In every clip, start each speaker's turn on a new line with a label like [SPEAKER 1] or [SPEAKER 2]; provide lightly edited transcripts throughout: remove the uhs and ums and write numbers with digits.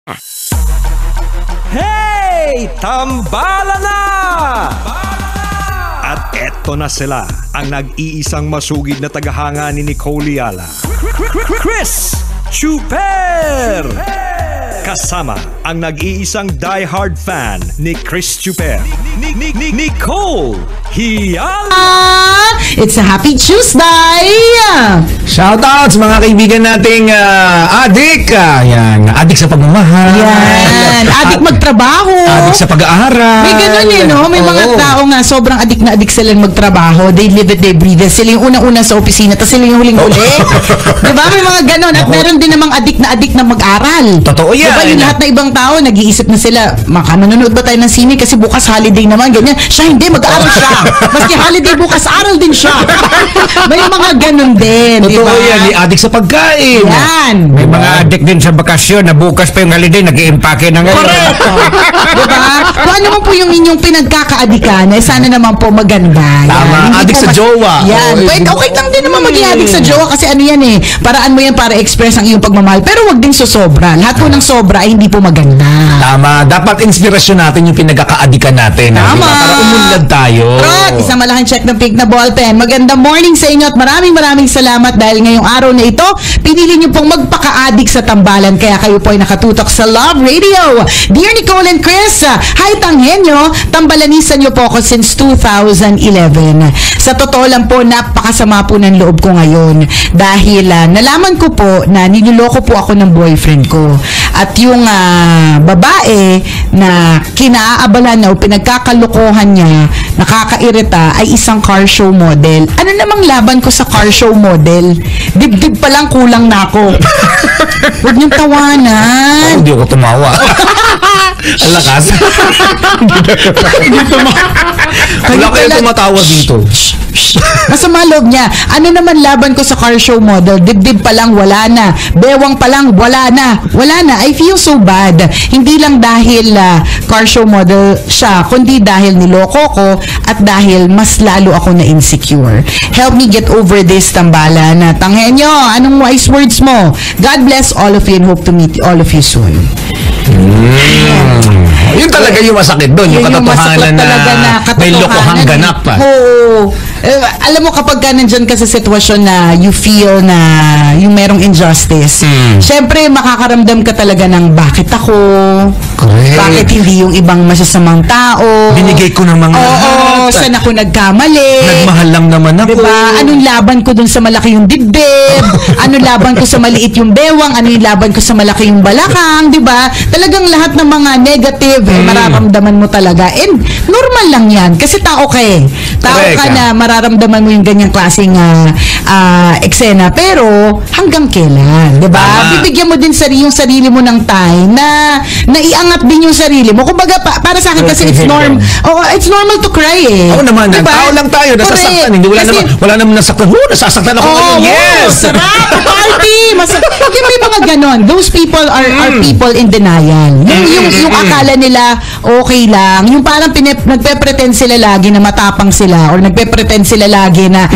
[SPEAKER 1] Hey! Tambala na! At eto na sila, ang nag-iisang masugid na tagahanga ni Nicole Yala, Chris Chuper! Kasama ang nag-iisang diehard fan ni Chris Chuper, Nicole Yala!
[SPEAKER 2] It's a happy Tuesday!
[SPEAKER 3] Shoutouts mga kaibigan nating adik. Yan, adik sa pagmamahal.
[SPEAKER 2] Yan, adik magtrabaho.
[SPEAKER 3] Adik sa pag-aaral.
[SPEAKER 2] May ganun no? May mga tao nga sobrang adik na adik sila magtrabaho. They live it, they breathe it. Sila yung unang-una sa opisina, tapos sila yung huling-huli. Diba? May mga ganun. At meron din namang adik na mag-aral.
[SPEAKER 3] Totoo yan.
[SPEAKER 2] Diba yung lahat na ibang tao, nag-iisip na sila, manonood ba tayo ng sine kasi bukas holiday naman, ganyan. Siya hindi, mag-aaral siya. Maski holiday bukas, aral din siya. May mga ganun din.
[SPEAKER 3] Totoo
[SPEAKER 2] diba?
[SPEAKER 3] yan, adik sa pagkain.
[SPEAKER 2] Yan.
[SPEAKER 4] May mga adik din sa bakasyon na bukas pa yung holiday, nag-iimpake na ngayon.
[SPEAKER 2] Correct. Diba? Kung ano man po yung inyong pinagkakaadikan, sana naman po maganda.
[SPEAKER 3] Tama,
[SPEAKER 2] Hindi
[SPEAKER 3] adik
[SPEAKER 2] po
[SPEAKER 3] sa jowa.
[SPEAKER 2] Yan. Pwede, okay lang din naman maging adik sa jowa kasi ano yan paraan mo yan para express ang iyong pagmamahal. Pero wag din susobra. Lahat po ng sobra ay hindi po maganda.
[SPEAKER 3] Tama, dapat inspirasyon natin yung pinagkakaadikan natin.
[SPEAKER 2] Tama.
[SPEAKER 3] Diba? Para umunlad tayo.
[SPEAKER 2] Correct. Isang malaking check ng pink na ballpen. Magandang morning sa inyo at maraming salamat dahil ngayong araw na ito, pinili niyo pong magpaka-adik sa tambalan kaya kayo po ay nakatutok sa Love Radio. Dear Nicole and Chris, hi Tanghenyo, tambalanisan niyo po ako since 2011. Sa totoo lang po, napakasama po ng loob ko ngayon dahil nalaman ko po na niloloko po ako ng boyfriend ko. At yung babae na kinaabalan na o pinagkakalokohan niya, nakakairita, ay isang car show model. Ano namang laban ko sa car show model? Dibdib pa lang kulang na ako. Huwag niyong tawanan.
[SPEAKER 3] Hindi ako tumawa. Ang lakas. Hindi tumawa. Wala kayo tumatawa dito.
[SPEAKER 2] Masama loob niya. Ano naman laban ko sa car show model? Dibdib pa lang, wala na. Bewang pa lang, wala na. Wala na. I feel so bad. Hindi lang dahil car show model siya, kundi dahil niloko ko at dahil mas lalo ako na insecure. Help me get over this, tambalan. Tanghenyo, anong wise words mo? God bless all of you and hope to meet all of you soon.
[SPEAKER 3] Yun talaga yung masakit doon, yung katotohanan na may lokohang ganap pa.
[SPEAKER 2] Oo. Alam mo kapag nandyan ka sa sitwasyon na you feel na yung merong injustice, syempre makakaramdam ka talaga ng bakit ako,
[SPEAKER 3] Correct.
[SPEAKER 2] bakit hindi yung ibang masasamang tao,
[SPEAKER 3] Binigay ko ng mga
[SPEAKER 2] oo, saan ako nagkamali,
[SPEAKER 3] nagmahal lang naman ako.
[SPEAKER 2] diba? Anong laban ko dun sa malaki yung dibdib? Anong laban ko sa maliit yung bewang? Ano yung laban ko sa malaki yung balakang? Diba? Talagang lahat ng mga negative, mararamdaman mo talaga. And normal lang yan. Kasi tao ka eh. Tao
[SPEAKER 3] Correct,
[SPEAKER 2] ka na mararamdaman mo yung ganyang klaseng eksena. Pero hanggang kailan? Diba?
[SPEAKER 3] Tama.
[SPEAKER 2] Bibigyan mo din yung sarili mo ng time na naiangat din yung sarili mo. Kumbaga, para sa akin kasi it's normal to cry eh.
[SPEAKER 3] Oo naman,
[SPEAKER 2] diba?
[SPEAKER 3] tao lang tayo, nasasaktan. Hindi, wala naman nasaktan. Nasasaktan ako ngayon. Yes!
[SPEAKER 2] Sarap! Party! Yung may mga ganon. Those people are people in denial. Yung akala nila okay lang. Yung parang nagpe-pretend sila lagi na matapang sila or nagpe-pretend sila lagi na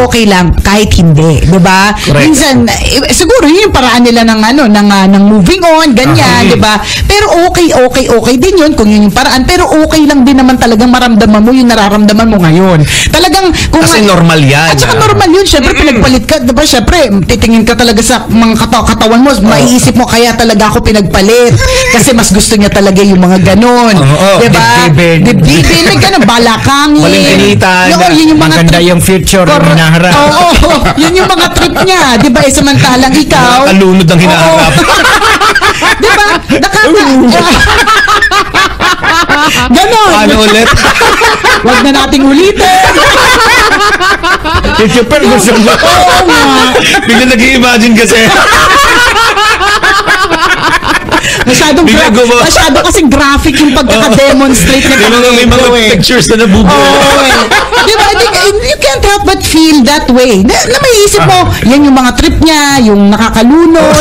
[SPEAKER 2] okay lang kahit hindi. Diba?
[SPEAKER 3] Correct.
[SPEAKER 2] Minsan, siguro yun yung paraan nila ng moving on, ganyan. Diba? Pero okay din yun kung yun yung paraan. Pero okay lang din naman talagang maramdaman mo yung nararamdaman mo ngayon. Talagang,
[SPEAKER 3] Kasi normal yan.
[SPEAKER 2] at saka normal yun. Siyempre, pinagpalit ka. Diba? Siyempre, titingin ka talaga sa mga katawan mo. Maiisip mo, kaya talaga ako pinagpalit. Kasi mas gusto niya talaga yung mga ganon. Diba? Dibdibin. May ganon. Balakangin.
[SPEAKER 3] Balingkinitan.
[SPEAKER 2] Yun yung mga
[SPEAKER 4] Maganda yung future na hinaharap.
[SPEAKER 2] Oo. Yun yung mga trip niya. Diba? Samantalang ikaw.
[SPEAKER 3] Kalunod ang hinaharap.
[SPEAKER 2] Diba? Ganon.
[SPEAKER 3] Paano ulit?
[SPEAKER 2] Huwag na nating ulitin.
[SPEAKER 3] Yung super gusto mo.
[SPEAKER 2] Oo nga.
[SPEAKER 3] Bigla nag-i-imagine kasi.
[SPEAKER 2] Masyado kasing graphic yung pagkaka-demonstrate na
[SPEAKER 3] May mga pictures na nabubuo.
[SPEAKER 2] Oo, Diba? You can't help but feel that way. Na may isip mo, yan yung mga trip niya, yung nakakalunod.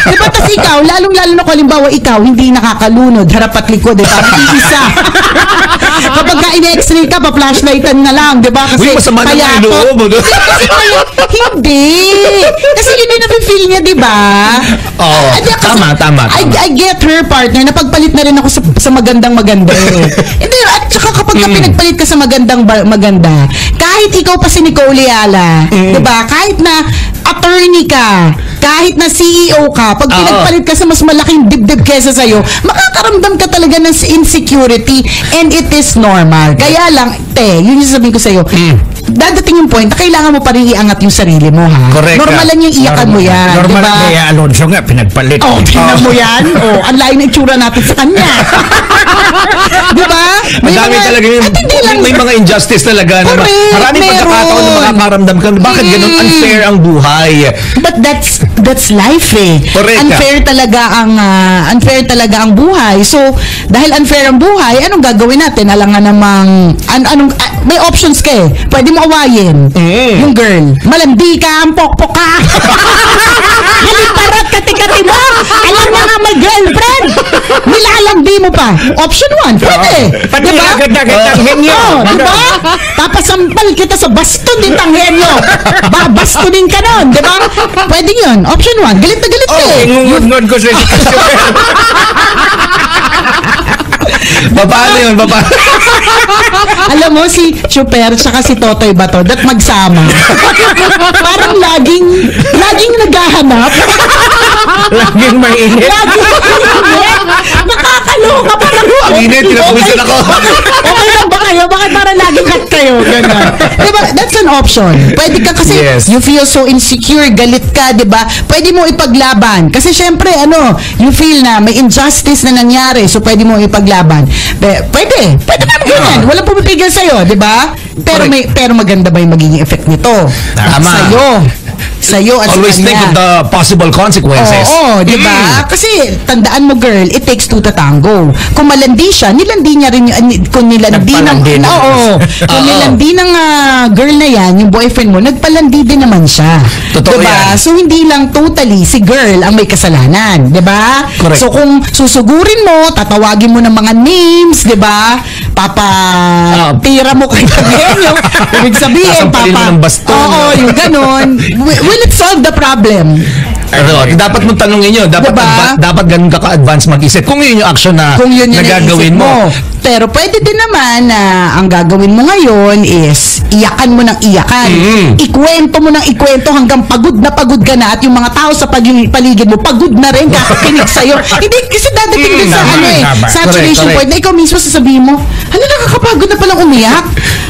[SPEAKER 2] Diba? Tapos ikaw, lalong-lalo na kung halimbawa ikaw, hindi nakakalunod, harap at likod, parang isa. Kapag ka in-x-ray ka, pa-flashlightan na lang, diba? Kasi
[SPEAKER 3] masama na
[SPEAKER 2] kaya
[SPEAKER 3] yung loob.
[SPEAKER 2] hindi. Kasi yun yung nafe-feel niya, diba?
[SPEAKER 3] Oo. Tama.
[SPEAKER 2] I get her, partner, napagpalit na rin ako sa magandang maganda. Hindi, at saka kapag ka pinagpalit ka sa magandang maganda, kahit ikaw pa si Nicole Ayala, diba? Kahit na attorney ka, kahit na CEO ka, pag pinagpalit ka sa mas malaking dibdib kesa sa'yo, makakaramdam ka talaga ng insecurity, and it is normal. Kaya lang, yun yung sabihin ko sa'yo, dadating yung point na kailangan mo pa rin iangat yung sarili mo, ha?
[SPEAKER 4] Correct.
[SPEAKER 2] Normalan yung iyakan mo yan,
[SPEAKER 4] Normal
[SPEAKER 2] diba?
[SPEAKER 4] kaya Alonso nga, pinagpalit.
[SPEAKER 2] Tingnan mo yan. Ang layo na itsura natin sa kanya. Diba?
[SPEAKER 3] Madami talaga yun.
[SPEAKER 2] At hindi lang.
[SPEAKER 3] May mga injustice talaga.
[SPEAKER 2] Correct,
[SPEAKER 3] Maraming pagkakataon na makakaramdam ka. Bakit ganun unfair ang buhay?
[SPEAKER 2] But that's life, eh.
[SPEAKER 3] Correct.
[SPEAKER 2] Unfair talaga ang buhay. So, dahil unfair ang buhay, anong gagawin natin? Alangan namang may options ka, eh. Pwede mo awayin yung girl. Malandi ka, ang pokpok ka. Haliparot kati-kati mo. Alam na nga may girlfriend. Nilalandi mo pa. Option 1. Pwede.
[SPEAKER 4] Pati
[SPEAKER 2] Diba?
[SPEAKER 4] agad-agad ang henyo.
[SPEAKER 2] Diba? Papasampal kita sa baston din tanghenyo. Babastonin ka nun. Diba? Pwede yun. Option 1. Galit na galit ka, eh.
[SPEAKER 4] Ngungod ko sa
[SPEAKER 3] Paano yun?
[SPEAKER 2] Alam mo, si Chuper tsaka si Totoy Bato, dat magsama. Parang laging naghahanap.
[SPEAKER 4] Laging mainit.
[SPEAKER 2] Nakakaloka. Parang
[SPEAKER 3] Ang init, tinapusin ako.
[SPEAKER 2] Okay lang ba kayo? Bakit parang laging hot kayo? Ganun. Diba? That's an option. Pwede ka kasi
[SPEAKER 3] Yes.
[SPEAKER 2] you feel so insecure, galit ka, diba? Pwede mo ipaglaban. Kasi syempre, you feel na may injustice na nangyari, so pwede mo ipaglaban. Pwede naman ganyan. Walang pumipigil sa'yo, diba? Pero maganda ba yung magiging effect nito?
[SPEAKER 3] Tama.
[SPEAKER 2] Sa'yo at
[SPEAKER 3] Always
[SPEAKER 2] sa kanya.
[SPEAKER 3] think of the possible consequences.
[SPEAKER 2] Oo, di ba? Kasi tandaan mo, girl, it takes two to tango. Kung malandi siya, nilandi niya rin kung nilandi
[SPEAKER 4] Nagpalandi
[SPEAKER 2] ng
[SPEAKER 4] na.
[SPEAKER 2] kung nilandi ng girl na yan, yung boyfriend mo, nagpalandi din naman siya.
[SPEAKER 3] Totoo
[SPEAKER 2] diba?
[SPEAKER 3] yan.
[SPEAKER 2] So hindi lang totally si girl ang may kasalanan, di ba?
[SPEAKER 3] Correct.
[SPEAKER 2] So kung susugurin mo, tatawagin mo ng mga names, di ba? Tira mo kay Tagenyo. Ibig sabihin,
[SPEAKER 3] Sasampalin mo ng baston.
[SPEAKER 2] Oo, yung ganon. Will it solve the problem?
[SPEAKER 3] Dapat mong tanongin yun. Dapat ganun ka ka-advance mag-isip. Kung yun yung action na
[SPEAKER 2] Kung yun yung
[SPEAKER 3] nagagawin
[SPEAKER 2] naisip
[SPEAKER 3] mo.
[SPEAKER 2] Pero pwede din naman na ang gagawin mo ngayon is iyakan mo ng iyakan. Ikwento mo ng ikwento hanggang pagod ka na at yung mga tao sa paligid mo pagod na rin kakakinig sa'yo. Hindi, kasi dadating din sa
[SPEAKER 4] tama.
[SPEAKER 2] saturation
[SPEAKER 3] Correct.
[SPEAKER 2] point na ikaw mismo sasabihin mo, nakakapagod na palang umiyak.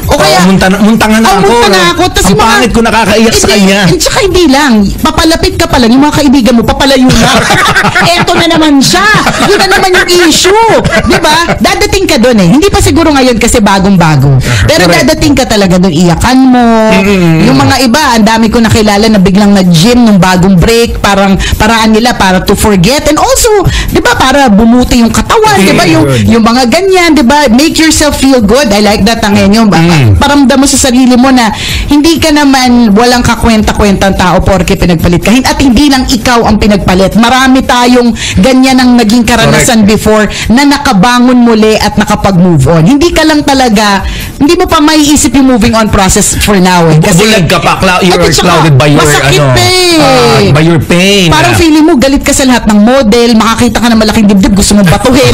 [SPEAKER 2] O kaya,
[SPEAKER 3] muntangan na ako.
[SPEAKER 2] munta na ako. Tas
[SPEAKER 3] Ang
[SPEAKER 2] yung mga-
[SPEAKER 3] pangit ko nakakaiyak sa kanya.
[SPEAKER 2] At saka hindi lang, papalapit ka pala, yung mga kaibigan mo, papalayo na. Eto na naman siya. Yun na naman yung issue. Diba? Dadating ka doon eh. Hindi pa siguro ngayon kasi bagong-bago. Pero
[SPEAKER 3] Correct.
[SPEAKER 2] dadating ka talaga doon, iyakan mo. Yung mga iba, ang dami ko nakilala na biglang nag-gym nung bagong break, paraan nila para to forget. And also, diba, para bumuti yung katawan, diba? Yung mga ganyan, diba? Make yourself feel good. I like that ang inyo. Paramdam mo sa sarili mo na hindi ka naman walang kakwenta-kwentang tao porke pinagpalit ka. At hindi lang ikaw ang pinagpalit. Marami tayong ganyan ang naging karanasan before na nakabangon muli at nakapag-move on. Hindi ka lang talaga, hindi mo pa maiisip yung moving on process for now. Eh.
[SPEAKER 3] Bulag ka pa, you're
[SPEAKER 2] At saka,
[SPEAKER 3] clouded by your,
[SPEAKER 2] masakit
[SPEAKER 3] by your pain.
[SPEAKER 2] Parang feeling mo galit ka sa lahat ng model, makakita ka ng malaking dibdib, gusto mong batuhin.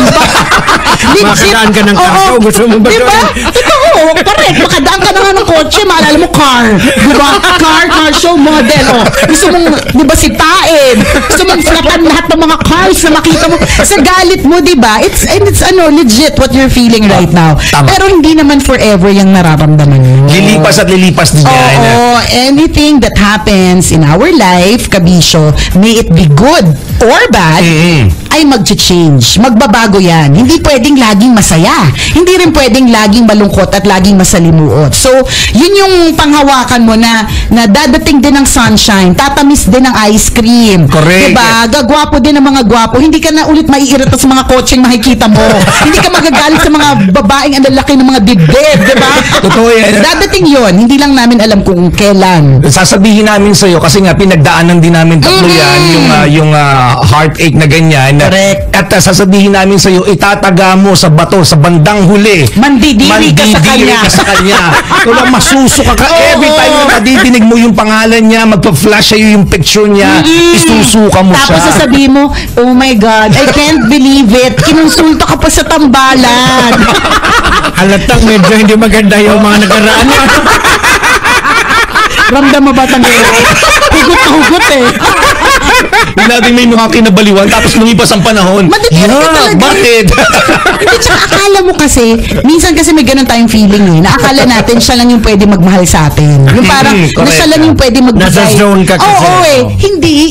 [SPEAKER 4] Makadaan ka ng karso, gusto mong batuhin.
[SPEAKER 2] Diba? Totoo, correct. Makadaan ka na nga ng kotse, maalala mo car. Diba? Car show model. Gusto mong, diba si Taed? Gusto mong flapan lahat ng mga cars na makita mo. Sa galit mo, diba? It's legit what you're feeling right now.
[SPEAKER 3] Tama.
[SPEAKER 2] Pero hindi naman forever yung nararamdaman mo.
[SPEAKER 3] Lilipas at lilipas din yan.
[SPEAKER 2] Oo, anything that happens in our life, kabisyo, may it be good or bad, ay mag-change. Magbabago yan. Hindi pwedeng laging masaya. Hindi rin pwedeng laging malungkot at laging masalimuot. So, yun yung panghawakan mo na dadating din ng sunshine, tatamis din ng ice cream.
[SPEAKER 3] Correct.
[SPEAKER 2] Diba? Gagwapo din ng mga gwapo. Hindi ka na ulit maiirita sa mga kotseng makikita mo. Hindi ka magagalit sa mga babaeng ang lalaki ng mga dibdib, diba?
[SPEAKER 3] Totoo yan.
[SPEAKER 2] Dadating yun. Hindi lang namin alam kung kailan.
[SPEAKER 3] Sasabihin namin sa'yo kasi nga pinagdaanan din namin tatlo yan yung heartache na ganyan.
[SPEAKER 2] Correct.
[SPEAKER 3] At sasabihin namin sa'yo, itataga mo sa bato sa bandang huli.
[SPEAKER 2] Mandidiri ka sa kanya.
[SPEAKER 3] Kung masusuka ka, every time na madidinig mo yung pangalan niya, magpa-flash sa'yo yung picture niya, isusuka mo siya.
[SPEAKER 2] Tapos sasabihin mo, oh my God, I can't believe it. Kinonsulta ka pa sa tambalan.
[SPEAKER 4] Halatang medyo hindi maganda yung mga nakaraan.
[SPEAKER 2] Ramdam mo ba tanggay? Hugot na hugot eh.
[SPEAKER 3] Hindi natin may mga kinabaliwan tapos lumipas ang panahon.
[SPEAKER 2] Madidiri ka talaga.
[SPEAKER 3] Bakit?
[SPEAKER 2] Hindi, tsaka akala mo kasi, minsan kasi may ganun tayong feeling eh, na akala natin siya lang yung pwede magmahal sa atin. Yung parang, na
[SPEAKER 3] correct.
[SPEAKER 2] siya lang yung pwede magbigay.
[SPEAKER 4] Nasa zone ka kasi.
[SPEAKER 2] Oo, eh.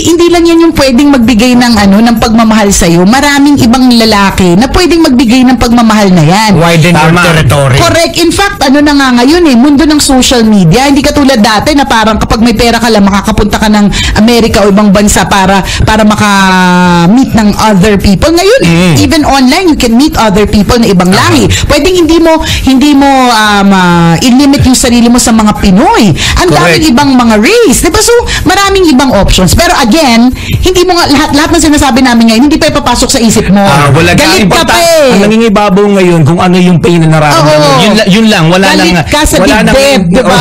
[SPEAKER 2] Hindi lang yan yung pwedeng magbigay ng ng pagmamahal sa'yo. Maraming ibang lalaki na pwedeng magbigay ng pagmamahal na yan.
[SPEAKER 4] Widen your
[SPEAKER 3] Tama.
[SPEAKER 4] territory.
[SPEAKER 2] Correct. In fact, na nga ngayon eh, mundo ng social media. Hindi katulad dati na parang kapag may pera ka lang, makakapunta ka ng Amerika o ibang bansa para maka-meet ng other people. Ngayon, even online, you can meet other people na ibang lahi. Pwedeng hindi mo i-limit yung sarili mo sa mga Pinoy. Ang daming ibang mga race. Diba? So, maraming ibang options. Pero again, hindi mo nga, lahat ng sinasabi namin ngayon, hindi pa ipapasok sa isip mo.
[SPEAKER 3] Wala
[SPEAKER 2] Galit ka pa eh.
[SPEAKER 3] Ang nangingibabaw ngayon kung ano yung pain na nararamdaman.
[SPEAKER 2] Oo.
[SPEAKER 3] Yun lang. Wala
[SPEAKER 2] Galit
[SPEAKER 3] lang.
[SPEAKER 2] ka sa
[SPEAKER 3] wala
[SPEAKER 2] dibdib,
[SPEAKER 3] nang-
[SPEAKER 2] diba?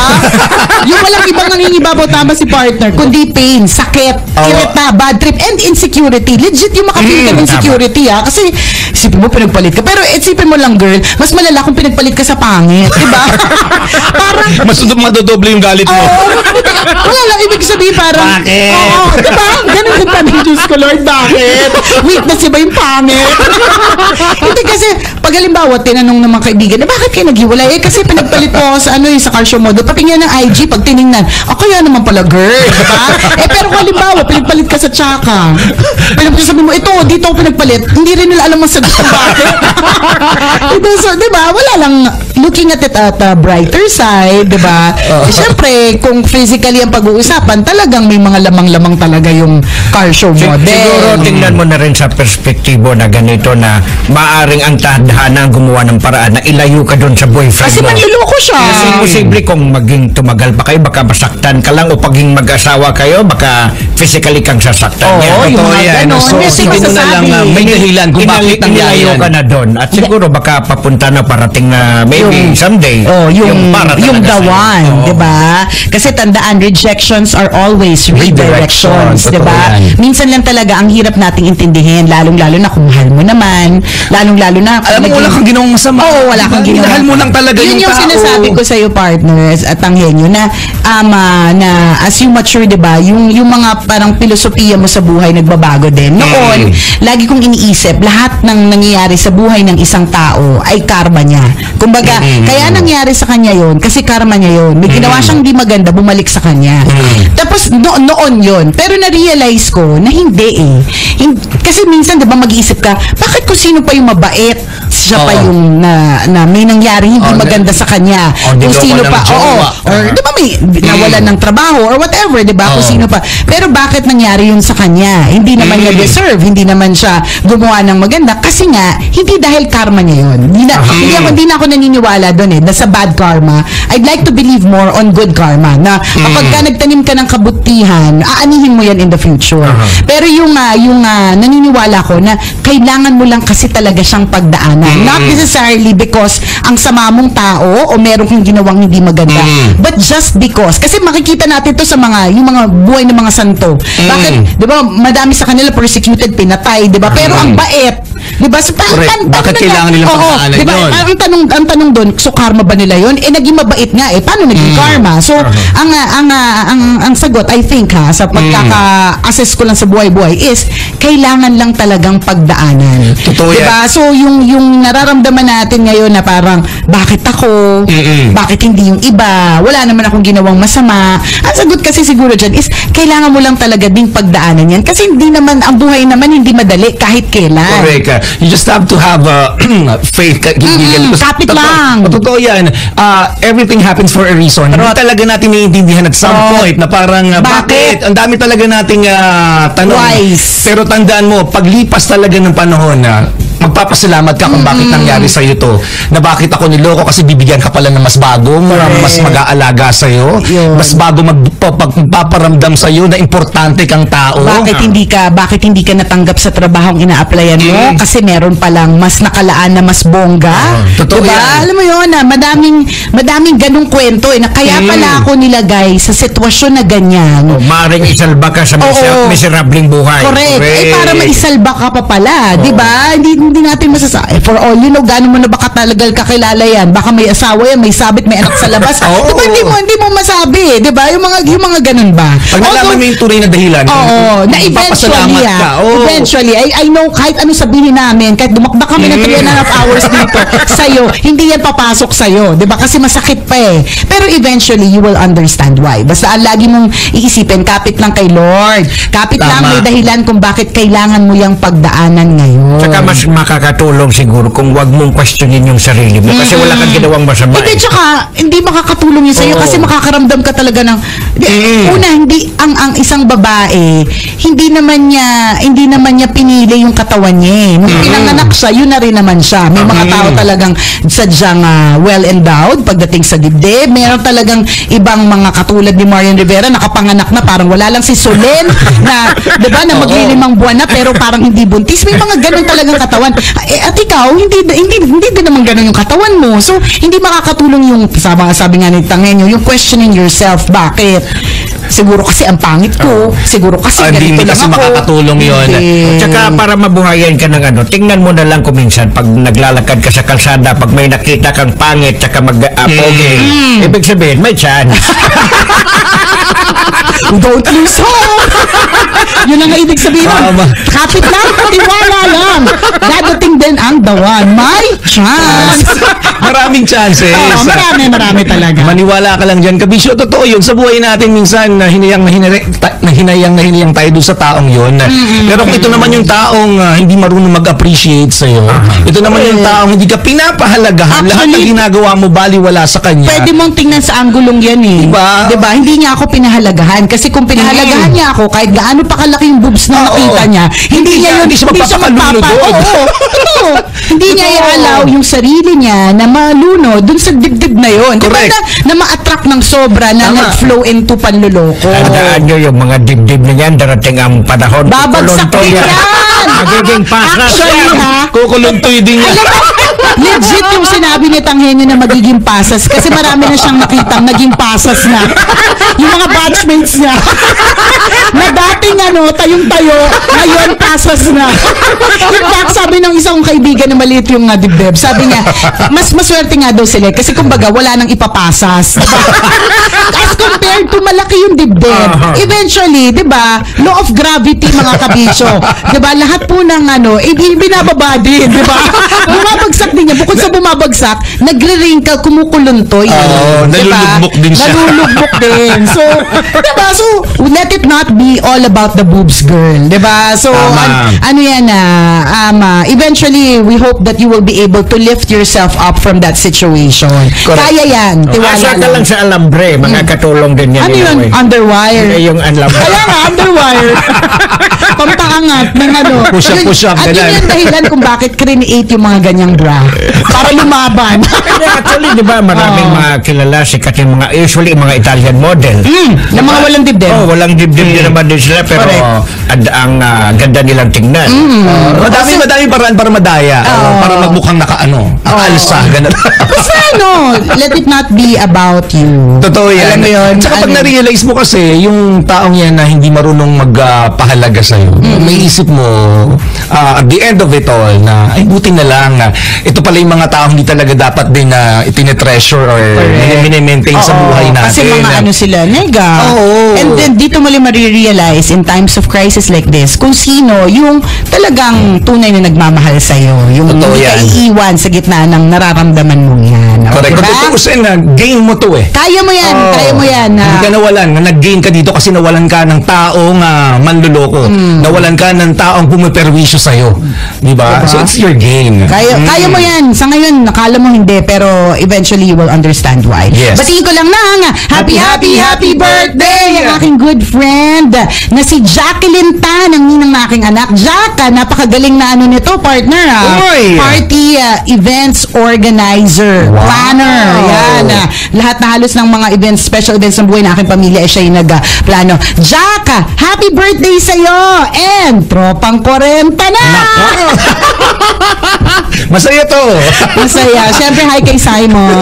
[SPEAKER 2] Yung walang ibang nangingibabaw, tama si partner, kundi pain, sakit, irita, bad trip, and insecurity. Legit yung makapili ka ng insecurity, ha? Kasi, isipin mo, pinagpalit ka. Pero isipin mo lang, girl, mas malala kung pinagpalit ka sa pangit, diba? Parang,
[SPEAKER 3] Mas madodoble yung galit mo.
[SPEAKER 2] wala lang, ibig sabihin parang,
[SPEAKER 3] Bakit?
[SPEAKER 2] Oo, diba? Ganun din kami, Diyos ko, Lord, bakit? Weakness ba yung pangit? Hindi kasi, pag halimbawa, tinanong ng mga kaibigan, bakit kayo naghiwalay? Kasi pinagpalit mo sa sa car show model, patingin ng IG, pag tiningnan, kaya naman pala, girl, diba? Pero kung halimbawa, pinagpalit ka sa tsaka, sabi mo, dito ako pinagpalit, hindi rin nila alam ang sagot kung bakit. So, diba? Wala lang, looking at it at a brighter side, diba? Siyempre, kung physically ang pag-uusapan, talagang may mga lamang-lamang talaga yung car show model.
[SPEAKER 4] Siguro tingnan mo na rin sa perspektibo na ganito na maaring ang tadhana ang gumawa ng paraan na ilayo ka doon sa boyfriend
[SPEAKER 2] Kasi
[SPEAKER 4] mo.
[SPEAKER 2] manliloko siya.
[SPEAKER 4] Kasi posible kung maging tumagal pa kayo, baka masaktan ka lang o paging mag-asawa kayo, baka physically kang sasaktan
[SPEAKER 2] Oo,
[SPEAKER 4] niya.
[SPEAKER 2] yung mga ganon.
[SPEAKER 3] So,
[SPEAKER 2] Yes,
[SPEAKER 3] isipin mo na lang,
[SPEAKER 2] masasabi.
[SPEAKER 3] may dahilan kung bakit nangyari
[SPEAKER 4] Inilayo
[SPEAKER 3] yan.
[SPEAKER 4] ka na doon. At siguro baka papunta na parating na maybe someday. para
[SPEAKER 2] yung
[SPEAKER 4] talaga
[SPEAKER 2] the
[SPEAKER 4] sa'yo.
[SPEAKER 2] one,
[SPEAKER 4] Oo.
[SPEAKER 2] 'di ba? Kasi tandaan, rejections are always redirections,
[SPEAKER 3] Redirection,
[SPEAKER 2] 'di ba?
[SPEAKER 3] totoo yan.
[SPEAKER 2] Minsan lang talaga ang hirap nating intindihin, lalong-lalo na kung mahal mo naman, lalong-lalo na
[SPEAKER 3] Alam mo, wala kang ginawang masama.
[SPEAKER 2] Oo, wala kang ginawa.
[SPEAKER 3] Minahal mo lang talaga
[SPEAKER 2] Yun
[SPEAKER 3] yung
[SPEAKER 2] yung
[SPEAKER 3] tao.
[SPEAKER 2] sinasabi ko sa iyo, partners at Tanghenyo, na na as you mature, 'di ba? Yung mga parang filosofiya mo sa buhay nagbabago din. Noon, lagi kong iniisip, lahat ng nangyayari sa buhay ng isang tao ay karma niya. Kumbaga, kaya nangyari sa kanya 'yon kasi karma niya 'yon. May ginawa siyang di maganda, bumalik sa kanya. Tapos noon 'yon. Pero na-realize ko na hindi eh. Kasi minsan 'di ba mag-iisip ka, bakit kung sino pa yung mabait, siya pa yung na may nangyari hindi maganda sa kanya. Kung sino pa, or 'di ba may nawalan ng trabaho or whatever, 'di ba? Kung sino pa. Pero bakit nangyari yun sa kanya? Hindi naman niya deserve, hindi naman siya gumawa ng maganda kasi nga hindi dahil karma niya yun. Hindi na ako naniniwala doon eh, na sa bad karma. I'd like to believe more on good karma na kapag ka nagtanim ka ng kabutihan, aanihin mo yan in the future. Pero yung naniniwala ko na kailangan mo lang kasi talaga siyang pagdaanan. Not necessarily because ang sama mong tao o meron kang ginawang hindi maganda, but just because. Kasi makikita natin to sa yung mga buhay ng mga santo. Bakit, di ba, madami sa kanila persecuted, pinatay, di ba? Pero ang bait, di ba? So,
[SPEAKER 3] Bakit kailangan nilang pagdaanan
[SPEAKER 2] diba,
[SPEAKER 3] yun?
[SPEAKER 2] ang tanong doon, so karma ba nila yun? Naging mabait nga eh. Paano naging karma? So, ang sagot, I think sa pagkaka-assess ko lang sa buhay-buhay is, kailangan lang talagang pagdaanan.
[SPEAKER 3] Totoo yan.
[SPEAKER 2] Diba? So, yung nararamdaman natin ngayon na parang, bakit ako? Bakit hindi yung iba? Wala naman akong ginawang masama. Ang sagot kasi siguro dyan is, kailangan mo lang talaga ding pagdaanan yan. Kasi hindi naman, ang buhay naman hindi madali kahit kailan.
[SPEAKER 3] Correct. You just have to have faith.
[SPEAKER 2] Kapit lang.
[SPEAKER 3] Totoo yan. Everything happens for a reason. Hindi talaga natin naiintindihan at some point na parang, bakit? Ang dami talaga nating tanong.
[SPEAKER 2] Wise.
[SPEAKER 3] Pero tandaan mo, paglipas talaga ng panahon magpapasalamat ka kung bakit nangyari sa iyo to. Na bakit ako niloko kasi bibigyan ka pala ng mas bagong, mas mag-aalaga sa iyo, mas bago magpaparamdam sa iyo na importante kang tao.
[SPEAKER 2] Bakit hindi ka natanggap sa trabahong ina-applyan mo? Kasi meron palang mas nakalaan na mas bongga.
[SPEAKER 3] Totoo
[SPEAKER 2] diba?
[SPEAKER 3] yan.
[SPEAKER 2] Alam mo yun, madaming ganung kwento na kaya pala ako nilagay sa sitwasyon na ganyan.
[SPEAKER 4] Maring isalba ka sa miserableng buhay.
[SPEAKER 2] Correct. Para maisalba ka pa pala, di ba? Hindi natin masasabi. For all you know, gaano mo na baka talagang kakilala yan? Baka may asawa yan, may sabit, may anak sa labas. Diba, hindi mo masabi, di ba? Yung mga ganun ba?
[SPEAKER 3] Pag nalaman mo yung tunay na dahilan,
[SPEAKER 2] na eventually, eventually, I know kahit ano sabihin namin, kahit dumakda kami ng 3.5 hours dito, sa'yo, hindi yan papasok sa'yo, di ba? Kasi masakit pa eh. Pero eventually, you will understand why. Basta lagi mong iisipin, kapit lang kay Lord. Kapit lang, may dahilan kung bakit kailangan mo yung pagdaanan ngayon.
[SPEAKER 4] Tsaka mas makakatulong siguro kung wag mong questionin yung sarili mo kasi wala kang ginawang masama.
[SPEAKER 2] Hindi, tsaka hindi makakatulong yun sa'yo kasi makakaramdam ka talaga ng una, hindi ang isang babae hindi naman niya pinili yung katawan niya. Nung pinanganak siya, yun na rin naman siya. May mga tao talagang sadyang well endowed pagdating sa dibdib. Meron talagang ibang mga katulad ni Marian Rivera nakapanganak na parang wala lang si Solen na 'di ba na maglilimang buwan na pero parang hindi buntis. May mga ganun talagang katawan. At ikaw, hindi din naman ganun yung katawan mo. So, hindi makakatulong yung, sabi nga ni Tangenyo, yung questioning yourself. Bakit? Siguro kasi ang pangit ko. Siguro kasi
[SPEAKER 3] hindi kasi makakatulong yun.
[SPEAKER 4] Tsaka para mabuhayan ka ng tingnan mo na lang kung minsan pag naglalakad ka sa kalsada, pag may nakita kang pangit, tsaka mag-pogi, ibig sabihin, may chance.
[SPEAKER 2] Don't lose hope! Yun ang ibig sabihin nun. Kapit lang, patiwala lang. Dadating din ang the one. May chance.
[SPEAKER 3] Maraming chances.
[SPEAKER 2] Marami talaga.
[SPEAKER 3] Maniwala ka lang dyan, kabisyo. Totoo yun. Sa buhay natin, minsan, hinayang tayo doon sa taong yun. Pero kung ito naman yung taong hindi marunong mag-appreciate sa'yo, ito naman yung taong hindi ka pinapahalagahan. Lahat ng ginagawa mo, baliwala sa kanya.
[SPEAKER 2] Pwede mong tingnan sa anggulong yan eh. Diba? Hindi niya ako pinahalagahan. Kasi kung pinahalagahan niya ako, kahit gaano pa kalaking boobs na nakita niya, hindi siya magpapakalunod. Hindi niya i-allow yung sarili niya na malunod dun sa dibdib na yun. Diba na ma-attract ng sobra na nag-flow into panluloko.
[SPEAKER 4] Tandaan nyo yung mga dibdib na yan, darating ang panahon.
[SPEAKER 2] Babagsak din yan!
[SPEAKER 4] Magiging pasas.
[SPEAKER 2] Actually
[SPEAKER 3] kukuluntoy din yan.
[SPEAKER 2] Legit yung sinabi ni Tanghenyo na magiging pasas kasi marami na siyang nakitang naging pasas na. Yung mga batchmates niya. Na dating tayong-tayo, ngayon pasas na. In fact, sabi ng isang kaibigan na maliit yung dibdib, sabi niya, mas maswerte nga daw sila kasi kumbaga wala nang ipapasas. As compared to malaki yung dibdib. Eventually, di ba, law of gravity mga kabisyo. Di ba, lahat po ng binababa din, di ba? Bumabagsak din niya. Bukod sa bumabagsak, nagre-wrinkle, kumukuluntoy.
[SPEAKER 3] Nalulugbok din siya.
[SPEAKER 2] Nalulugbok din. So, diba? So, let it not be all about the boobs, girl. Diba? So, eventually, we hope that you will be able to lift yourself up from that situation. Correct. Kaya yan. Tiwala
[SPEAKER 4] Asa ka lang sa alambre, mga katulong din yan.
[SPEAKER 2] Ano yun? Underwire.
[SPEAKER 4] Yung alambre.
[SPEAKER 2] Kaya nga, underwire. Pampaangat ng
[SPEAKER 3] Push-up.
[SPEAKER 2] At yun yung dahilan kung bakit create yung mga ganyang bra. Para lumaban.
[SPEAKER 4] Actually, di ba, maraming mga kilala, sikat yung usually mga Italian model.
[SPEAKER 2] Na mga walang dibdib.
[SPEAKER 4] Walang dibdib din naman din sila, pero ang ganda nilang tingnan.
[SPEAKER 3] Madami paraan para madaya. Para magmukhang nakaalsa. Ganun.
[SPEAKER 2] Basta let it not be about you.
[SPEAKER 3] Totoo yan.
[SPEAKER 2] Alam mo yun?
[SPEAKER 3] Tsaka pag na-realize mo kasi, yung taong yan na hindi marunong magpahalaga sa'yo, may isip mo, at the end of it all, na ay buti na lang, ito pala yung mga taong hindi talaga dapat din na itinetreasure or mini-maintain sa buhay natin.
[SPEAKER 2] Kasi mga sila, nega. And then, dito mo lang marirealize in times of crisis like this, kung sino yung talagang tunay na nagmamahal sa'yo. Yung hindi ka iiwan sa gitna ng nararamdaman mo yan.
[SPEAKER 3] Correct.
[SPEAKER 2] Diba?
[SPEAKER 3] Kung tutuusin na, gain mo to eh.
[SPEAKER 2] Kaya mo yan, kaya mo yan.
[SPEAKER 3] Hindi ka nawalan, na nag-gain ka dito kasi nawalan ka ng taong manluloko. Nawalan ka ng taong pumiperwisyo sa'yo. Diba? So it's your gain.
[SPEAKER 2] Kaya mo yan. Sa ngayon, nakala mo hindi, pero eventually you will understand why.
[SPEAKER 3] Yes.
[SPEAKER 2] Batiin ko lang happy birthday ang aking good friend na si Jacqueline Tan, ang ninang aking anak. Jack, napakagaling na ano nito, partner.
[SPEAKER 3] Uy!
[SPEAKER 2] Party events organizer, planner. Yan. Lahat na halos ng mga events, special events ng buhay na aking pamilya, siya yung nagplano. Jack, happy birthday sa'yo! And tropang 40 na!
[SPEAKER 3] Masaya to.
[SPEAKER 2] Masaya. Siyempre, hi kay Simon.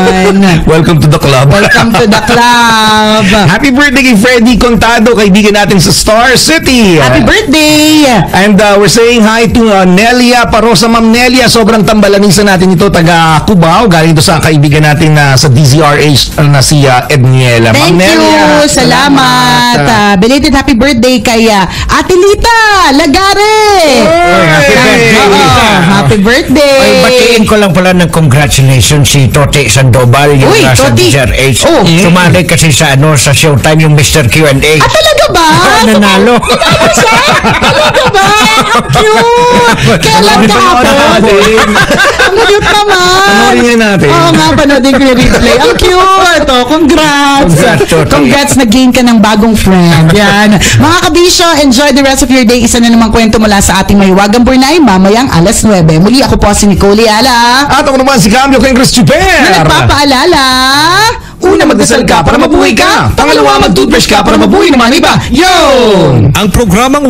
[SPEAKER 3] Welcome to the club.
[SPEAKER 2] Welcome to the club.
[SPEAKER 3] Happy birthday kay Freddy Contado, kaibigan natin sa Star City.
[SPEAKER 2] Happy birthday!
[SPEAKER 3] And we're saying hi to Nelia Parosa. Ma'am Nelia, sobrang tambalanisa natin ito, taga Cubao. Galing ito sa kaibigan natin na sa DZRH na si Edniela.
[SPEAKER 2] Thank
[SPEAKER 3] Ma'am
[SPEAKER 2] you.
[SPEAKER 3] Nelia,
[SPEAKER 2] Salamat. Belated happy birthday kay Ate Lita Lagare.
[SPEAKER 4] Happy birthday, Lita.
[SPEAKER 2] Happy birthday.
[SPEAKER 4] Ay, batiin ko lang pala ng congratulations si Tote Sandoval, yung
[SPEAKER 2] Uy,
[SPEAKER 4] nasa
[SPEAKER 2] Toti.
[SPEAKER 4] DZRH.
[SPEAKER 2] Oh.
[SPEAKER 4] Sumali kasi sa sa Showtime, yung Mr. Q&A.
[SPEAKER 2] Talaga ba?
[SPEAKER 4] Nanalo.
[SPEAKER 2] Talaga ba? Ang cute. Kailan kahapon? Ang cute naman.
[SPEAKER 3] Panoorin nga natin.
[SPEAKER 2] Oo nga, panoodin ko yung replay. Ang cute. Oh, congrats.
[SPEAKER 4] Congrats, Toti.
[SPEAKER 2] Congrats, nag-gain ka ng bagong friend. Yan. Mga kabisyo, enjoy the rest of your day. Isa na namang kwento mula sa ating mahiwagang Burnay, mamayang alas 9. Muli ako po si Nicole Ala.
[SPEAKER 3] At ako naman si Cambio King Chris Chuper.
[SPEAKER 2] Na nagpapaalala,
[SPEAKER 3] Una, magdasal ka para mabuhay ka. Pangalawa, mag-toothbrush ka para mabuhay naman iba. Yun!
[SPEAKER 1] Ang programang